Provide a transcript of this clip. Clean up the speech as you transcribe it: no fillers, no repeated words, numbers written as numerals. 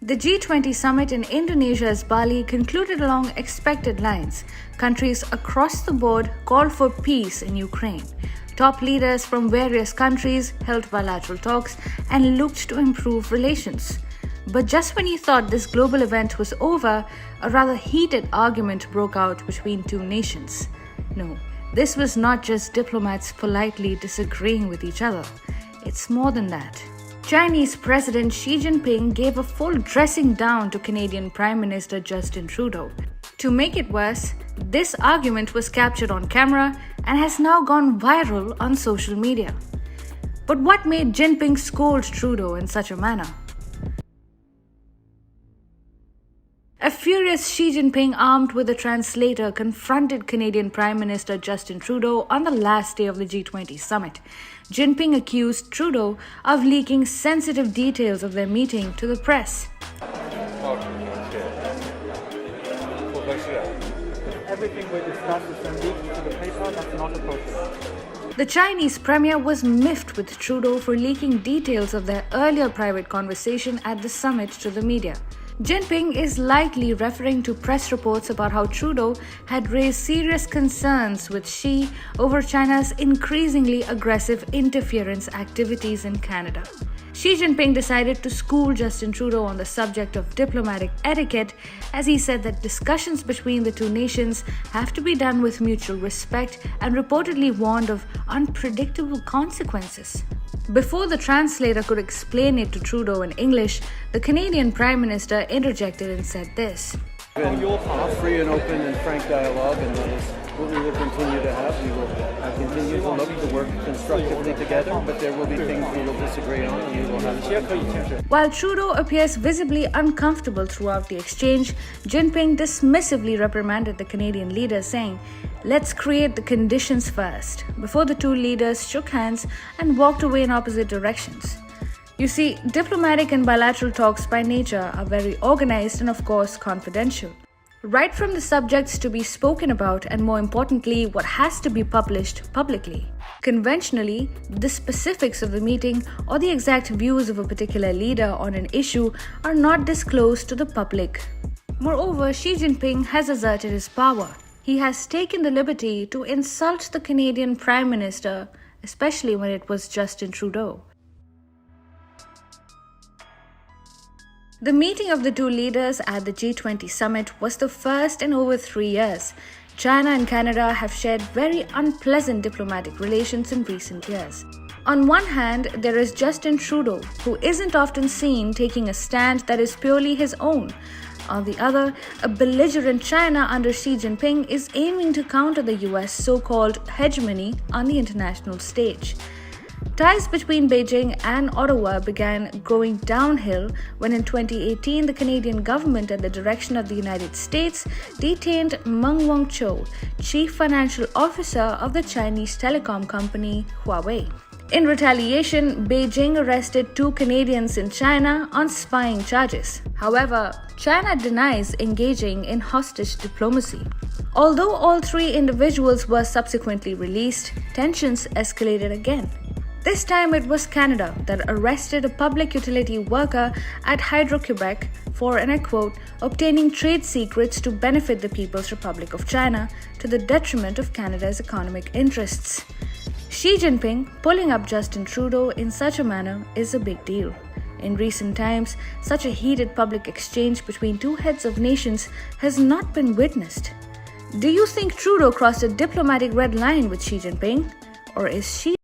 The G20 Summit in Indonesia's Bali concluded along expected lines. Countries across the board called for peace in Ukraine. Top leaders from various countries held bilateral talks and looked to improve relations. But just when you thought this global event was over, a rather heated argument broke out between two nations. No, this was not just diplomats politely disagreeing with each other. It's more than that. Chinese President Xi Jinping gave a full dressing down to Canadian Prime Minister Justin Trudeau. To make it worse, this argument was captured on camera and has now gone viral on social media. But what made Jinping scold Trudeau in such a manner? A furious Xi Jinping, armed with a translator, confronted Canadian Prime Minister Justin Trudeau on the last day of the G20 Summit. Jinping accused Trudeau of leaking sensitive details of their meeting to the press. Everything we discussed is then leaked to the paper. That's not appropriate. The Chinese premier was miffed with Trudeau for leaking details of their earlier private conversation at the summit to the media. Jinping is likely referring to press reports about how Trudeau had raised serious concerns with Xi over China's increasingly aggressive interference activities in Canada. Xi Jinping decided to school Justin Trudeau on the subject of diplomatic etiquette, as he said that discussions between the two nations have to be done with mutual respect, and reportedly warned of unpredictable consequences. Before the translator could explain it to Trudeau in English, the Canadian Prime Minister interjected and said this. A free and open and frank dialogue, and that is what we will continue to have. We will continue to look to work constructively together, but there will be things we will disagree on, and we will have to. While Trudeau appears visibly uncomfortable throughout the exchange, Jinping dismissively reprimanded the Canadian leader, saying, "Let's create the conditions first," before the two leaders shook hands and walked away in opposite directions. You see, diplomatic and bilateral talks by nature are very organized and, of course, confidential. Right from the subjects to be spoken about, and more importantly, what has to be published publicly. Conventionally, the specifics of the meeting or the exact views of a particular leader on an issue are not disclosed to the public. Moreover, Xi Jinping has asserted his power. He has taken the liberty to insult the Canadian Prime Minister, especially when it was Justin Trudeau. The meeting of the two leaders at the G20 Summit was the first in over 3 years. China and Canada have shared very unpleasant diplomatic relations in recent years. On one hand, there is Justin Trudeau, who isn't often seen taking a stand that is purely his own. On the other, a belligerent China under Xi Jinping is aiming to counter the US so-called hegemony on the international stage. Ties between Beijing and Ottawa began going downhill when in 2018 the Canadian government, at the direction of the United States, detained Meng Wanzhou, chief financial officer of the Chinese telecom company Huawei. In retaliation, Beijing arrested 2 Canadians in China on spying charges. However, China denies engaging in hostage diplomacy. Although all 3 individuals were subsequently released, tensions escalated again. This time it was Canada that arrested a public utility worker at Hydro-Quebec for, and I quote, obtaining trade secrets to benefit the People's Republic of China to the detriment of Canada's economic interests. Xi Jinping pulling up Justin Trudeau in such a manner is a big deal. In recent times, such a heated public exchange between two heads of nations has not been witnessed. Do you think Trudeau crossed a diplomatic red line with Xi Jinping? Or is Xi